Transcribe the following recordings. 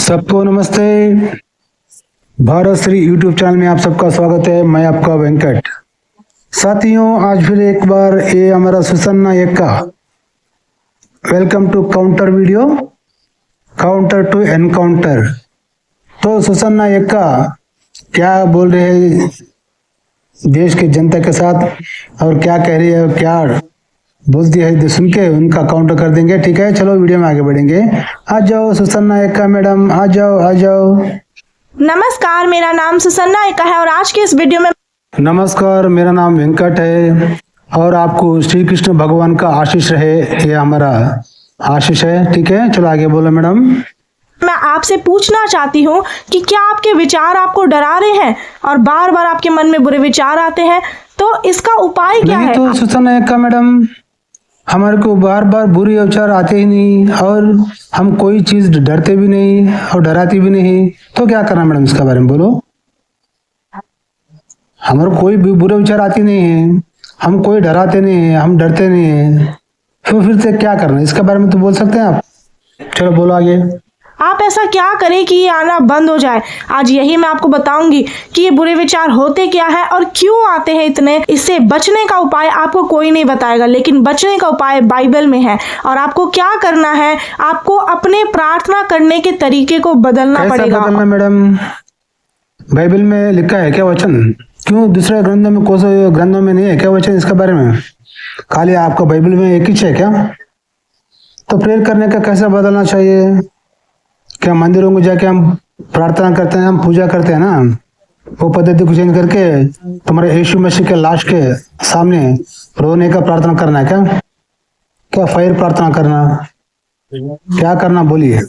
सबको नमस्ते। Bharat Shri YouTube channel में आप सबका स्वागत है। मैं आपका वेंकट। साथियों, आज फिर एक बार ये हमारा Susanna Ekka welcome to counter video, counter to encounter. तो सुसन्ना एक्का क्या बोल रहे हैं देश की जनता के साथ और क्या कह रही है, क्या बोलती है, सुन के उनका काउंटर कर देंगे। ठीक है, चलो वीडियो में आगे बढ़ेंगे। आ जाओ सुसन्ना एक्का मैडम, आ जाओ आ जाओ। नमस्कार, मेरा नाम सुसन्ना एक्का है और आज के इस वीडियो में नमस्कार, मेरा नाम वेंकट है और आपको श्री कृष्ण भगवान का आशीष रहे, ये हमारा आशीष है। ठीक है, चलो आगे बोलो मैडम। मैं आपसे पूछना चाहती हूँ कि क्या आपके विचार आपको डरा रहे हैं और बार बार आपके मन में बुरे विचार आते हैं, तो इसका उपाय क्या है? तो सुसन्ना एक्का मैडम, हमारे को बार बार बुरे विचार आते ही नहीं और हम कोई चीज डरते भी नहीं और डराती भी नहीं, तो क्या करना मैडम, इसके बारे में बोलो। हमारे कोई भी बुरे विचार आती नहीं है, हम कोई डराते नहीं है, हम डरते नहीं है, तो फिर से क्या करना, इसके बारे में तो बोल सकते हैं आप। चलो बोलो आगे। आप ऐसा क्या करें कि ये आना बंद हो जाए। आज यही मैं आपको बताऊंगी कि ये बुरे विचार होते क्या है और क्यों आते हैं इतने। इससे बचने का उपाय आपको कोई नहीं बताएगा, लेकिन बचने का उपाय बाइबल में है। और आपको क्या करना है, आपको अपने प्रार्थना करने के तरीके को बदलना पड़ेगा। मैडम, बाइबल में लिखा है क्या वचन? क्यों दूसरे ग्रंथों में, कौन से ग्रंथों में नहीं है क्या वचन इसके बारे में? खाली आपका बाइबल में एक ही है क्या? तो प्रेयर करने का कैसे बदलना चाहिए? क्या मंदिरों में जाके हम प्रार्थना करते हैं, हम पूजा करते हैं ना, वो पद्धति को चेंज करके तुम्हारे यीशु मसीह के लाश के सामने रोने का प्रार्थना करना है क्या? क्या फायर प्रार्थना करना, क्या करना बोलिए।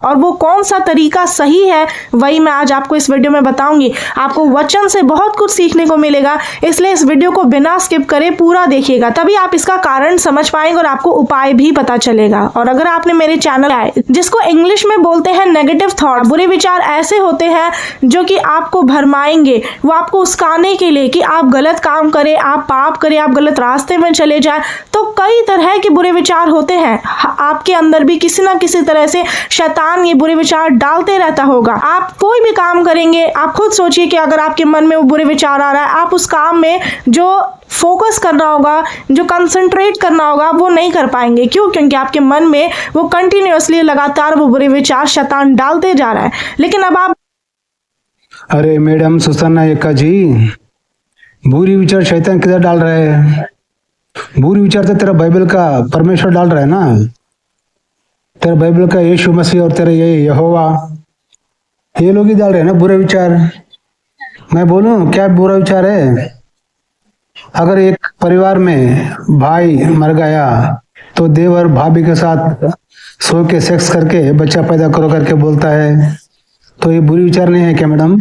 और वो कौन सा तरीका सही है, वही मैं आज आपको इस वीडियो में बताऊंगी। आपको वचन से बहुत कुछ सीखने को मिलेगा, इसलिए इस वीडियो को बिना स्किप करे पूरा देखिएगा, तभी आप इसका कारण समझ पाएंगे और आपको उपाय भी पता चलेगा। और अगर आपने मेरे चैनल आए, जिसको इंग्लिश में बोलते हैं नेगेटिव थॉट, बुरे विचार ऐसे होते हैं जो कि आपको भरमाएंगे, वो आपको उस्काने के लिए कि आप गलत काम करें, आप पाप करें, आप गलत रास्ते में चले जाए। तो कई तरह के बुरे विचार होते हैं। आपके अंदर भी किसी ना किसी तरह से शैतान ये बुरे विचार डालते रहता होगा। आप कोई भी काम करेंगे, आप खुद सोचिए कि अगर आपके मन में वो बुरे विचार आ रहा है, आप उस काम में जो फोकस करना होगा, जो कंसंट्रेट करना होगा, वो नहीं कर पाएंगे। क्यों? क्योंकि आपके मन में वो कंटिन्यूअसली लगातार वो बुरे विचार शैतान डालते जा रहा है। लेकिन अब आप अरे मैडम सुसन्ना एक्का जी, बुरी विचार शैतान किधर डाल रहा है? बुरी विचार तो तेरा बाइबल का परमेश्वर डाल रहा है ना, तेरा बाइबल का यीशु मसीह और तेरा ये यहोवा, ये लोग ही डाल रहे हैं ना बुरे विचार। मैं बोलूं क्या बुरा विचार है? अगर एक परिवार में भाई मर गया तो देवर भाभी के साथ सो के सेक्स करके बच्चा पैदा करो करके बोलता है, तो ये बुरी विचार नहीं है क्या मैडम?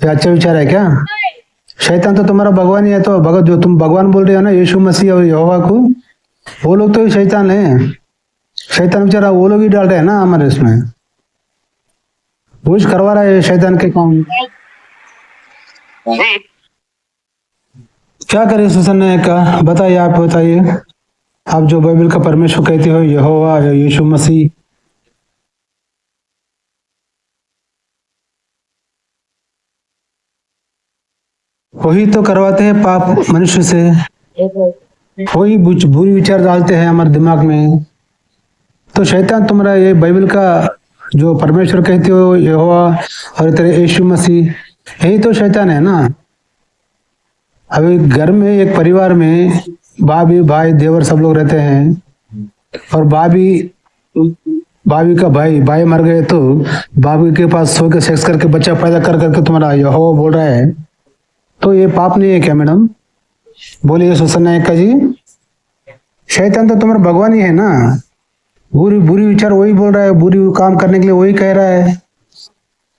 ये अच्छा विचार है क्या? शैतान तो तुम्हारा भगवान ही है, तो भगत जो तुम भगवान बोल रहे हो ना, यीशु मसीह और यहोवा को, वो लोग तो शैतान है। शैतान बेचारा वो लोग ही डाल रहे हैं ना हमारे इसमें, वो करवा रहा है शैतान के काम। क्या करें सुसन्ना एक्का, बताइए, आप बताइए। आप जो बाइबल का परमेश्वर कहते हो, यहोवा या यीशु मसीह, वही तो करवाते हैं पाप मनुष्य से, वही बुरी विचार डालते हैं हमारे दिमाग में। तो शैतान तुम्हारा ये बाइबल का जो परमेश्वर कहते हो, यहोवा और तेरे यीशु मसीह, यही तो शैतान है ना। अभी घर में एक परिवार में भाभी भाई देवर सब लोग रहते हैं और भाभी का भाई मर गए तो भाभी के पास सो के सेक्स करके बच्चा पैदा कर करके तुम्हारा यहोवा बोल रहा है, तो ये पाप नहीं है क्या मैडम? बोलिए सुसन्ना एक्का जी। शैतान तो तुम्हारा भगवान ही है ना, बुरी विचार वही बोल रहा है, बुरी काम करने के लिए वही कह रहा है।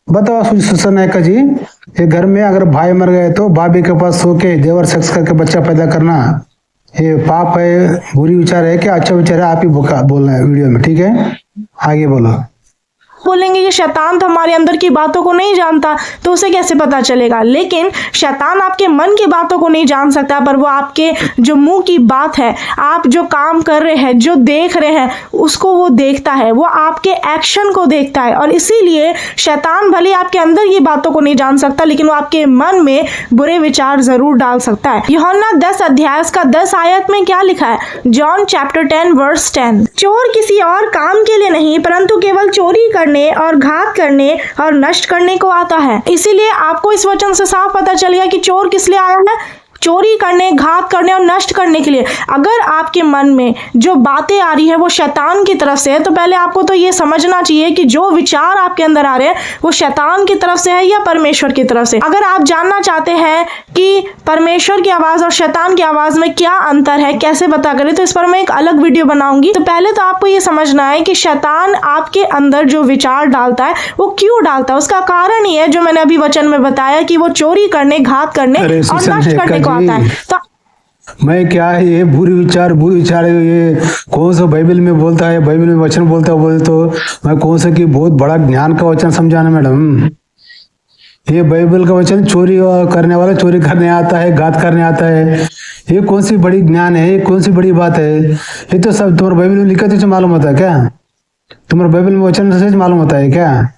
बताओ सुसन्ना एक्का जी, ये घर में अगर भाई मर गए तो भाभी के पास सो के देवर सेक्स करके बच्चा पैदा करना, ये पाप है, बुरी विचार है क्या अच्छा विचार है? आप ही बोलना है वीडियो में, ठीक है? आगे बोलो। बोलेंगे कि शैतान तो हमारे अंदर की बातों को नहीं जानता, तो उसे कैसे पता चलेगा? लेकिन शैतान आपके मन की बातों को नहीं जान सकता, पर वो आपके जो मुंह की बात है, आप जो काम कर रहे हैं, जो देख रहे हैं, उसको वो देखता है। वो आपके एक्शन को देखता है। और इसीलिए शैतान भले आपके अंदर की बातों को नहीं जान सकता, लेकिन वो आपके मन में बुरे विचार जरूर डाल सकता है। यूहन्ना 10 अध्याय का 10 आयत में क्या लिखा है? जॉन चैप्टर 10 वर्स 10, चोर किसी और काम के लिए नहीं, परंतु केवल चोरी करने और घात करने और नष्ट करने को आता है। इसीलिए आपको इस वचन से साफ पता चल गया कि चोर किस लिए आया है? चोरी करने, घात करने और नष्ट करने के लिए। अगर आपके मन में जो बातें आ रही है वो शैतान की तरफ से है, तो पहले आपको तो ये समझना चाहिए कि जो विचार आपके अंदर आ रहे हैं वो शैतान की तरफ से है या परमेश्वर की तरफ से। अगर आप जानना चाहते हैं कि परमेश्वर की आवाज और शैतान की आवाज में क्या अंतर है, कैसे पता करें, तो इस पर मैं एक अलग वीडियो बनाऊंगी। तो पहले तो आपको ये समझना है कि शैतान आपके अंदर जो विचार डालता है वो क्यों डालता है। उसका कारण ही है जो मैंने अभी वचन में बताया कि वो चोरी करने, घात करने और नष्ट करने को आता है। तो मैं क्या है ये बुरी विचार ये कौन सा बाइबल में बोलता है, बाइबल में वचन बोलता है, बोले तो मैं कौन सा कि बहुत बड़ा ज्ञान का वचन समझाना मैडम। ये बाइबल का वचन चोरी करने वाला चोरी करने आता है, घात करने आता है, ये कौन सी बड़ी ज्ञान है, ये कौन सी बड़ी बात है? ये तो सब तुम्हारे बाइबल में लिखा तो मालूम होता है क्या? तुम्हारे बाइबल में वचन से मालूम होता है क्या?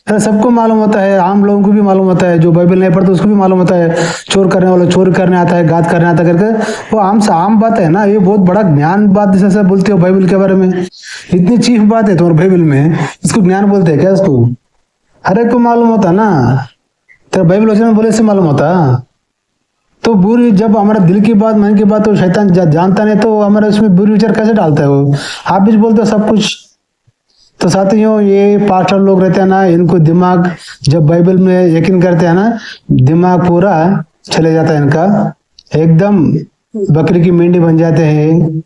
सबको मालूम होता है, आम लोगों को भी मालूम होता है, जो बाइबल नहीं पढ़ता उसको भी मालूम होता है। चोर करने वाला चोरी करने आता है, घात करने आता करके वो आम बात है ना। ये बहुत बड़ा ज्ञान बात जैसे बोलते हो बाइबल के बारे में, इतनी चीफ बात है तुम्हारे बाइबल में, इसको ज्ञान बोलते हैं क्या? इसको हर एक को मालूम होता ना। तेरा बाइबल वचन में बोले से मालूम होता। तो बुरी, जब हमारा दिल की बात, मन की बात तो शैतान जानता नहीं, तो हमारा उसमें बुरी विचार कैसे डालता है वो? आप भी बोलते हो सब कुछ। तो साथियों, ये पास्टर लोग रहते हैं ना, इनको दिमाग, जब बाइबल में यकीन करते हैं ना, दिमाग पूरा चले जाता है इनका, एकदम बकरी की मेंढी बन जाते हैं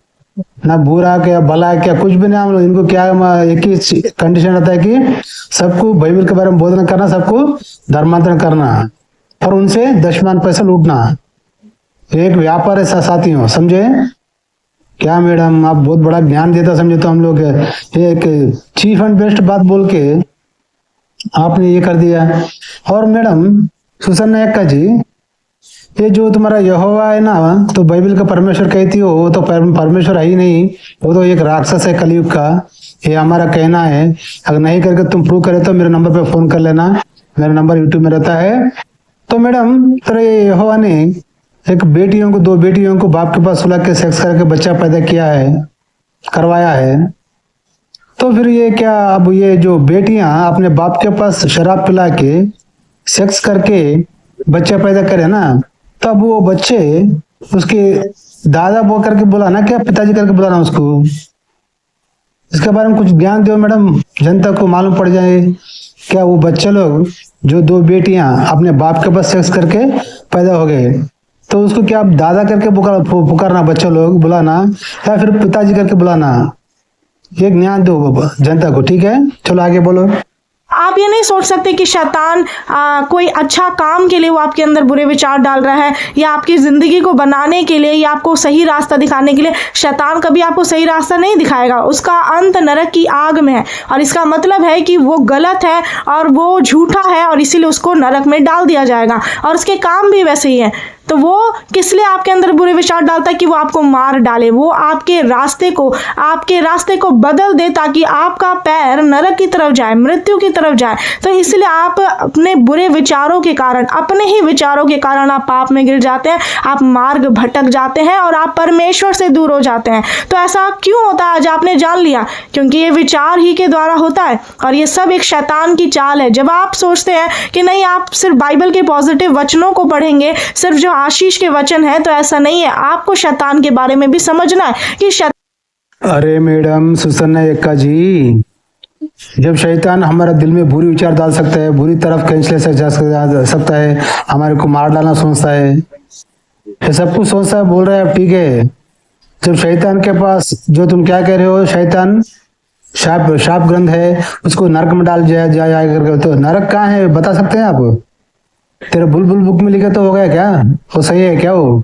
ना। बुरा क्या भला क्या कुछ भी नहीं। हम लोग इनको क्या, एक ही कंडीशन रहता है कि सबको बाइबल के बारे में बोधना करना, सबको धर्मांतरण करना और उनसे दशमान पैसा लूटना। एक व्यापार है साथियों, समझे क्या? मैडम आप बहुत बड़ा ज्ञान देता समझे, तो हम लोग एक चीफ एंड बेस्ट बात बोल के आपने ये कर दिया। और मैडम सुसन्ना एक्का जी, ये जो तुम्हारा यहोवा है ना, तो बाइबल का परमेश्वर कहती हो, वो तो परमेश्वर है ही नहीं, वो तो एक राक्षस है कलयुग का। ये हमारा कहना है। अगर नहीं करके तुम प्रूव करे तो मेरे नंबर पे फोन कर लेना, मेरा नंबर यूट्यूब में रहता है। तो मैडम तेरे यहोवा ने एक बेटियों को, 2 बेटियों को बाप के पास सुला के सेक्स करके बच्चा पैदा किया है, करवाया है। तो फिर ये क्या, अब ये जो बेटियां अपने बाप के पास शराब पिला के सेक्स करके बच्चा पैदा करे ना, तब वो बच्चे उसके दादा बोल करके बुलाना, क्या पिताजी करके बुलाना उसको? इसके बारे में कुछ ज्ञान दो मैडम, जनता को मालूम पड़ जाए। क्या वो बच्चे लोग जो 2 बेटियां अपने बाप के पास सेक्स करके पैदा हो गए, तो उसको क्या आप दादा करके पुकारना, बच्चे लोग बुलाना, या फिर पिताजी करके बुलाना? ये ज्ञान दो जनता को, ठीक है? चलो आगे बोलो। आप ये नहीं सोच सकते कि शैतान कोई अच्छा काम के लिए वो आपके अंदर बुरे विचार डाल रहा है, या आपकी जिंदगी को बनाने के लिए, या आपको सही रास्ता दिखाने के लिए। शैतान कभी आपको सही रास्ता नहीं दिखाएगा, उसका अंत नरक की आग में है। और इसका मतलब है कि वो गलत है और वो झूठा है, और इसीलिए उसको नरक में डाल दिया जाएगा। और उसके काम भी वैसे ही है। तो वो किस लिए आपके अंदर बुरे विचार डालता है? कि वो आपको मार डाले, वो आपके रास्ते को बदल दे, ताकि आपका पैर नरक की तरफ जाए, मृत्यु की तरफ जाए। तो इसलिए आप अपने बुरे विचारों के कारण, अपने ही विचारों के कारण आप पाप में गिर जाते हैं, आप मार्ग भटक जाते हैं और आप परमेश्वर से दूर हो जाते हैं। तो ऐसा क्यों होता है? आज आपने जान लिया, क्योंकि ये विचार ही के द्वारा होता है, और ये सब एक शैतान की चाल है। जब आप सोचते हैं कि नहीं, आप सिर्फ बाइबल के पॉजिटिव वचनों को पढ़ेंगे, सिर्फ जो आशीष के वचन है, तो ऐसा नहीं है। आपको शैतान के बारे में भी समझना है कि अरे मैडम सुसन्ना एक्का जी, जब शैतान हमारे दिल में बुरी विचार डाल सकता है, बुरी तरफ खींच ले सकता है, हमारे को मार डालना सोचता है, ये सब कुछ सोचता है, बोल रहा है, ठीक है। जब शैतान के पास, जो तुम क्या कह रहे हो, शैतान शाप ग्रंथ है, उसको नरक में डाल जाया करके, तो नरक कहाँ है बता सकते हैं आप? तेरे बुलबुल बुक में लिखा तो हो गया क्या? वो सही है क्या? वो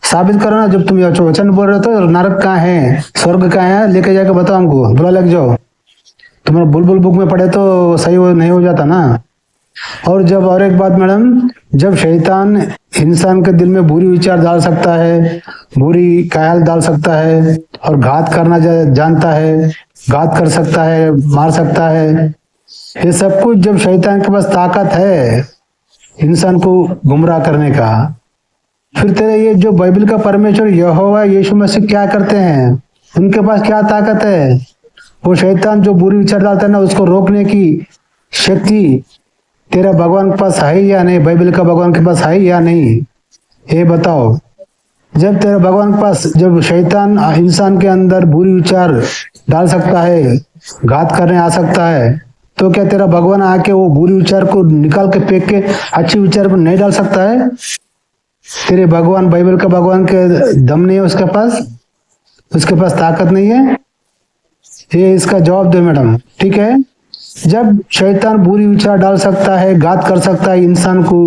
साबित करो ना। जब तुम वचन बोल रहे हो तो नरक कहाँ है, स्वर्ग कहाँ है, लेके जाके बताओ हमको, बुला लग जाओ। तुम्हारा बुलबुल बुक में पढ़े तो सही हो नहीं हो जाता ना। और एक बात मैडम, जब शैतान इंसान के दिल में बुरी विचार डाल सकता है, बुरी ख्याल डाल सकता है और घात करना जानता है, घात कर सकता है, मार सकता है, ये सब कुछ जब शैतान के पास ताकत है इंसान को गुमराह करने का, फिर तेरे ये जो बाइबल का परमेश्वर यहोवा यीशु मसीह क्या करते हैं, उनके पास क्या ताकत है? वो शैतान जो बुरी विचार डालता है ना, उसको रोकने की शक्ति तेरा भगवान के पास है या नहीं? बाइबल का भगवान के पास है या नहीं, ये बताओ। जब तेरा भगवान के पास, जब शैतान इंसान के अंदर बुरी विचार डाल सकता है, घात करने आ सकता है, तो क्या तेरा भगवान आके वो बुरी विचार को निकाल के फेंक के अच्छी विचार को नहीं डाल सकता है? तेरे भगवान, बाइबल का भगवान के दम नहीं है उसके पास ताकत नहीं है? ये इसका जवाब दे मैडम, ठीक है? जब शैतान बुरी विचार डाल सकता है, घात कर सकता है, इंसान को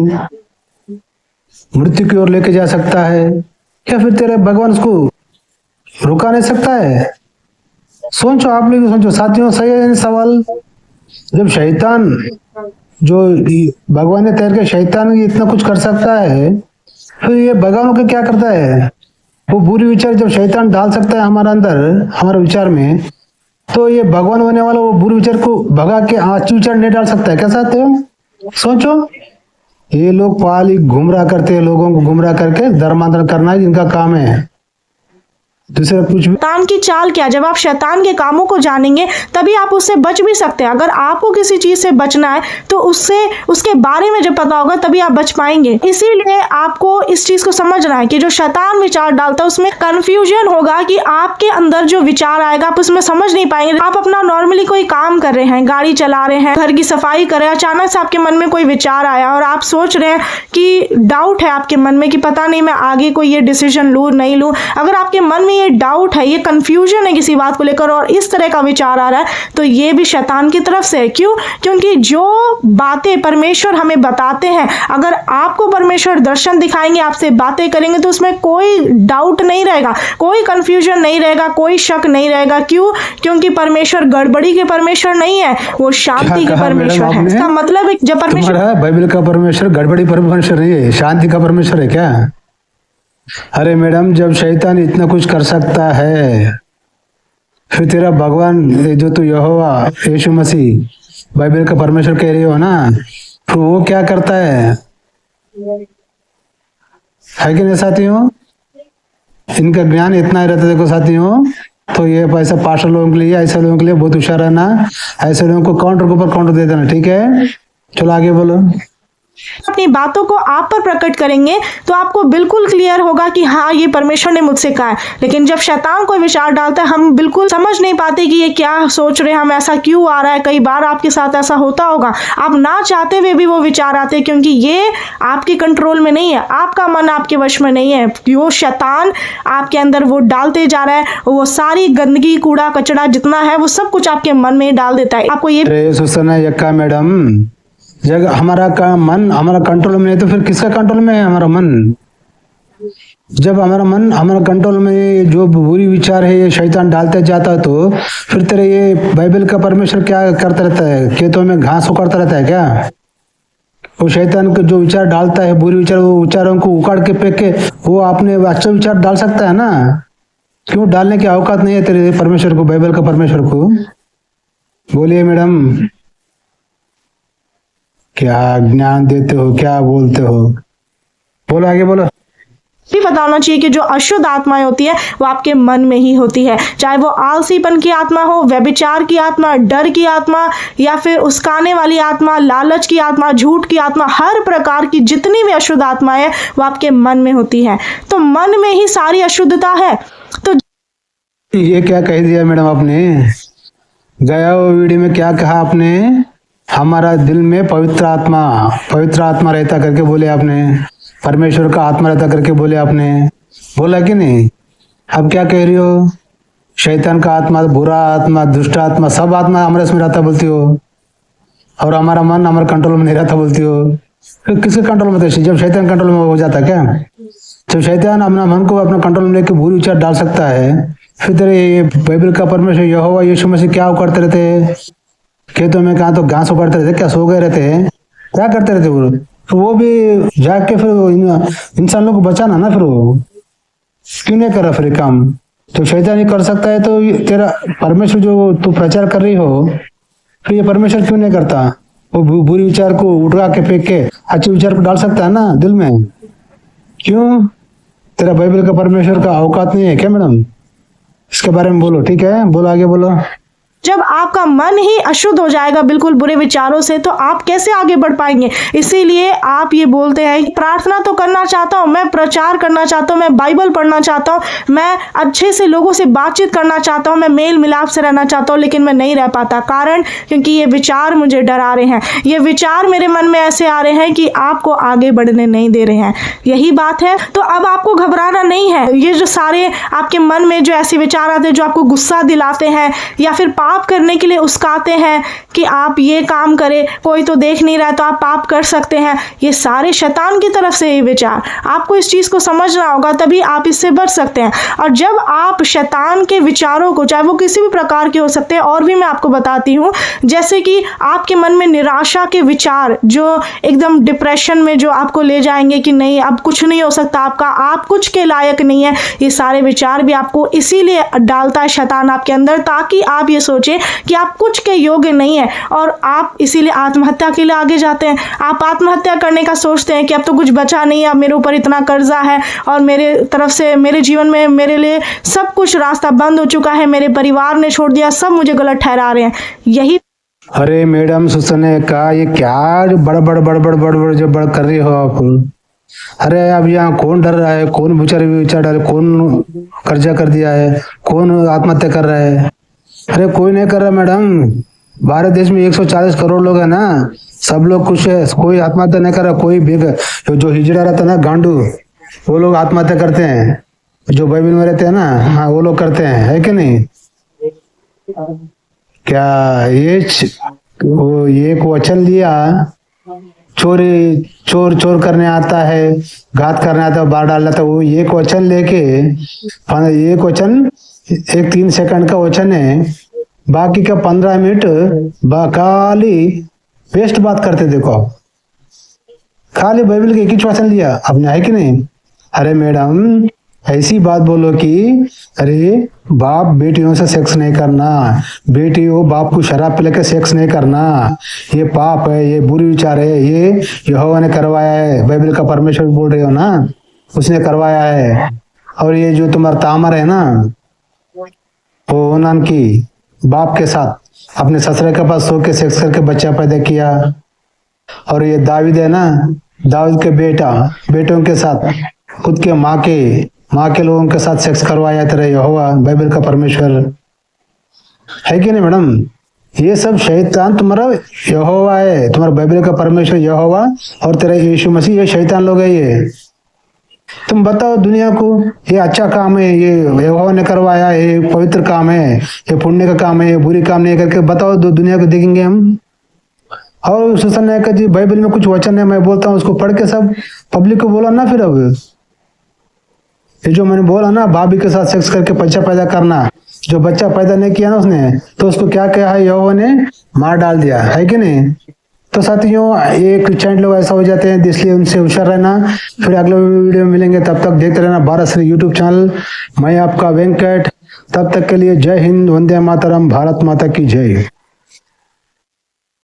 मृत्यु की ओर लेके जा सकता है, क्या फिर तेरे भगवान उसको रुका नहीं सकता है? सोचो, आप लोग सोचो साथियों, सही है सवाल। जब शैतान, जो भगवान ने तैर के शैतान इतना कुछ कर सकता है, फिर ये भगवान को क्या करता है? वो बुरी विचार जब शैतान डाल सकता है हमारे अंदर, हमारे विचार में, तो ये भगवान होने वाला वो बुरे विचार को भगा के अच्छे विचार नहीं डाल सकता है? क्या चाहते हो? सोचो, ये लोग पाली गुमराह करते हैं, लोगों को गुमराह करके धर्मांतरण करना है जिनका काम है, दूसरा कुछ भी। शैतान की चाल क्या? जब आप शैतान के कामों को जानेंगे तभी आप उससे बच भी सकते हैं। अगर आपको किसी चीज से बचना है तो उसके बारे में जब पता होगा तभी आप बच पाएंगे। इसीलिए आपको इस चीज को समझना है कि जो शैतान विचार डालता है उसमें कंफ्यूजन होगा, कि आपके अंदर जो विचार आएगा आप उसमें समझ नहीं पाएंगे। आप अपना नॉर्मली कोई काम कर रहे हैं, गाड़ी चला रहे हैं, घर की सफाई कर रहे हैं, अचानक से आपके मन में कोई विचार आया और आप सोच रहे हैं कि डाउट है आपके मन में कि पता नहीं मैं आगे कोई ये डिसीजन लूं नहीं लूं। अगर आपके मन में ये डाउट है, ये कंफ्यूजन है किसी बात को लेकर और इस तरह का विचार आ रहा है, तो ये भी शैतान की तरफ से है। क्यों? क्योंकि जो बातें परमेश्वर हमें बताते हैं, अगर आपको परमेश्वर दर्शन दिखाएंगे, आपसे बातें करेंगे, तो उसमें कोई डाउट नहीं रहेगा, कोई कंफ्यूजन नहीं रहेगा, कोई शक नहीं रहेगा। क्यों? क्योंकि परमेश्वर गड़बड़ी के परमेश्वर नहीं है, वो शांति के परमेश्वर है। इसका मतलब है जब परमेश्वर, बाइबल का परमेश्वर गड़बड़ी परमेश्वर नहीं है, शांति का परमेश्वर है क्या? अरे मैडम, जब शैतान इतना कुछ कर सकता है, फिर तेरा भगवान, जो तू यहोवा यीशु मसीह बाइबल का परमेश्वर कह रही हो ना, फिर वो क्या करता है कि नहीं साथियों? इनका ज्ञान इतना ही रहता है। देखो साथियों, तो ये ऐसा पास्टर लोगों के लिए, ऐसे लोगों के लिए बहुत होशियार रहना, ऐसे लोगों को काउंटर के ऊपर काउंटर दे देना, ठीक है? चलो आगे बोलो। अपनी बातों को आप पर प्रकट करेंगे तो आपको बिल्कुल क्लियर होगा कि हाँ, ये परमेश्वर ने मुझसे कहा है। लेकिन जब शैतान कोई विचार डालता है, हम बिल्कुल समझ नहीं पाते कि ये क्या सोच रहे हैं, हम ऐसा क्यों आ रहा है। कई बार आपके साथ ऐसा होता होगा, आप ना चाहते हुए भी वो विचार आते हैं, क्योंकि ये आपके कंट्रोल में नहीं है, आपका मन आपके वश में नहीं है। वो शैतान आपके अंदर वो डालते जा रहा है, वो सारी गंदगी, कूड़ा कचड़ा जितना है, वो सब कुछ आपके मन में डाल देता है। आपको ये मैडम, जब हमारा मन हमारा कंट्रोल में है, तो फिर किसका कंट्रोल में है हमारा मन? जब हमारा मन हमारा कंट्रोल में, जो बुरी विचार है ये शैतान डालते जाता है, तो फिर तेरे ये बाइबल का परमेश्वर क्या करता रहता है? खेतों में घास उखाड़ता रहता है क्या? वो शैतान को जो विचार डालता है, बुरी विचार, वो विचारों को उखाड़ के फेंक के वो आपने अच्छे विचार डाल सकता है ना? क्यों डालने की औकात नहीं है तेरे परमेश्वर को, बाइबल का परमेश्वर को? बोलिए मैडम, क्या ज्ञान देते हो, क्या बोलते हो? बोलो, आगे बोलो। भी पता होना चाहिए कि जो अशुद्ध आत्माएं होती है वो आपके मन में ही होती है, चाहे वो आलसीपन की आत्मा हो, व्यभिचार की आत्मा, डर की आत्मा, या फिर उस्काने वाली आत्मा, लालच की आत्मा, झूठ की आत्मा। हर प्रकार की जितनी भी अशुद्ध आत्माएं है वो आपके मन में होती है। तो मन में ही सारी अशुद्धता है। तो ये क्या कह दिया मैडम आपने? गया वो वीडियो में क्या कहा आपने? हमारा दिल में पवित्र आत्मा रहता करके बोले आपने, परमेश्वर का आत्मा रहता करके बोले आपने, बोला कि नहीं? अब क्या कह रही हो? शैतान का आत्मा, बुरा आत्मा, दुष्ट आत्मा, सब आत्मा हमारे इसमें रहता बोलती हो, और हमारा मन हमारे कंट्रोल में नहीं रहता बोलती हो। फिर किसके कंट्रोल में? जब शैतान कंट्रोल में हो जाता क्या? जब शैतान अपना मन को अपना कंट्रोल में लेकर बुरी विचार डाल सकता है, फिर तेरे ये बाइबल का परमेश्वर यहोवा यीशु मसीह क्या करते रहते हैं? खेतों में कहा तो घास उगाड़ते रहते, क्या सो गए रहते हैं, क्या करते रहते वो? तो वो भी जाग के फिर इंसान लोग को बचाना ना, फिर वो क्यों नहीं कर रहा फिर ये काम? तो शैतान ही कर सकता है, तो तेरा परमेश्वर जो तू प्रचार कर रही हो, फिर ये परमेश्वर क्यों नहीं करता? वो बुरी विचार को उठा के फेंक के अच्छे विचार को डाल सकता है ना दिल में। क्यों? तेरा बाइबल का परमेश्वर का औकात नहीं है क्या मैडम? इसके बारे में बोलो, ठीक है? बोलो, आगे बोलो। जब आपका मन ही अशुद्ध हो जाएगा बिल्कुल बुरे विचारों से, तो आप कैसे आगे बढ़ पाएंगे? इसीलिए आप ये बोलते हैं कि प्रार्थना तो करना चाहता हूँ, मैं प्रचार करना चाहता हूँ, मैं बाइबल पढ़ना चाहता हूँ, मैं अच्छे से लोगों से बातचीत करना चाहता हूँ, मैं मेल मिलाप से रहना चाहता हूँ, लेकिन मैं नहीं रह पाता। कारण क्योंकि ये विचार मुझे डरा रहे हैं, ये विचार मेरे मन में ऐसे आ रहे हैं कि आपको आगे बढ़ने नहीं दे रहे हैं। यही बात है। तो अब आपको घबराना नहीं है। ये जो सारे आपके मन में जो ऐसे विचार आते हैं जो आपको गुस्सा दिलाते हैं या फिर पाप करने के लिए उस्काते हैं कि आप ये काम करें, कोई तो देख नहीं रहा है तो आप पाप कर सकते हैं, ये सारे शैतान की तरफ से ये विचार। आपको इस चीज को समझना होगा, तभी आप इससे बच सकते हैं। और जब आप शैतान के विचारों को, चाहे वो किसी भी प्रकार के हो सकते हैं, और भी मैं आपको बताती हूँ, जैसे कि आपके मन में निराशा के विचार जो एकदम डिप्रेशन में जो आपको ले जाएंगे कि नहीं अब कुछ नहीं हो सकता आपका, आप कुछ के लायक नहीं है, ये सारे विचार भी आपको इसीलिए डालता है शैतान आपके अंदर, ताकि आप ये सोचें कि आप कुछ के योग्य नहीं है, और आप इसीलिए आत्महत्या के लिए आगे जाते हैं। आप आत्महत्या करने का सोचते हैं कि अब तो कुछ बचा नहीं है, अब मेरे ऊपर इतना कर्जा है और मेरे तरफ से मेरे जीवन में मेरे लिए सब कुछ रास्ता बंद हो चुका है, मेरे परिवार ने छोड़ दिया, सब मुझे गलत ठहरा रहे हैं। यही अरे मैडम सुसने का ये क्या जो बड़ जो बड़ कर रही हो आप? अरे अब यहाँ कौन डर रहा है, कौन विचार डाले, कौन कर्जा कर दिया है, कौन आत्महत्या कर रहा है? अरे कोई नहीं कर रहा मैडम। भारत देश में 140 करोड़ लोग है ना, सब लोग खुश है, कोई आत्महत्या नहीं कर रहा। कोई जो हिजड़ा रहता है ना गांडू, वो लोग आत्महत्या करते हैं, जो बाइबल में रहते हैं ना, हाँ वो लोग करते हैं, है कि नहीं? क्या वो एक वचन लिया, चोर करने आता है, घात करने आता है, बाहर डाल जाता है, वो एक वचन लेके, एक वचन, एक 3 सेकंड का वचन है, बाकी का 15 मिनट खाली वेस्ट बात करते। देखो खाली बाइबल के एक ही वचन लिया आपने, है कि नहीं? अरे मैडम ऐसी बात बोलो कि अरे बाप बेटियों से सेक्स नहीं करना, बेटियों बाप को शराब पिला के सेक्स नहीं करना, ये पाप है, ये बुरी विचार है, ये यहोवा ने करवाया है। बाइबल का परमेश्वर बोल रहे हो ना, उसने करवाया है। और ये जो तुम्हारा तामर है ना, वो ओनान की बाप के साथ अपने ससुर के पास सो के सेक्स करके बच्चा पैदा किया। और ये दाऊद है ना, दाऊद के बेटों के साथ खुद के माँ के लोगों के साथ सेक्स करवाया तेरा यहोवा, बाइबल का परमेश्वर, है कि नहीं मैडम? ये सब शैतान तुम्हारा यहोवा है, तुम्हारा बाइबल का परमेश्वर यहोवा और तेरा यीशु मसीह, ये शैतान लोग है। ये तुम बताओ दुनिया को, ये अच्छा काम है, ये यहोवा ने करवाया है, ये पवित्र काम है, ये पुण्य का काम है, ये बुरी काम नहीं करके बताओ दुनिया को देखेंगे हम? और सुसन जी बाइबल में कुछ वचन है, मैं बोलता हूँ उसको पढ़ के सब पब्लिक को बोला ना। फिर अब ये जो मैंने बोला ना, भाभी के साथ सेक्स करके बच्चा पैदा करना, जो बच्चा पैदा नहीं किया ना उसने, तो उसको क्या कहा है, यहोवा ने मार डाल दिया, है कि नहीं? तो साथियों ये क्रिश्चियन लोग ऐसा हो जाते हैं, इसलिए उनसे होशियार रहना। फिर अगले वीडियो में मिलेंगे, तब तक देखते रहना भारत श्री यूट्यूब चैनल। मैं आपका वेंकट, तब तक के लिए जय हिंद, वंदे मातरम, भारत माता की जय।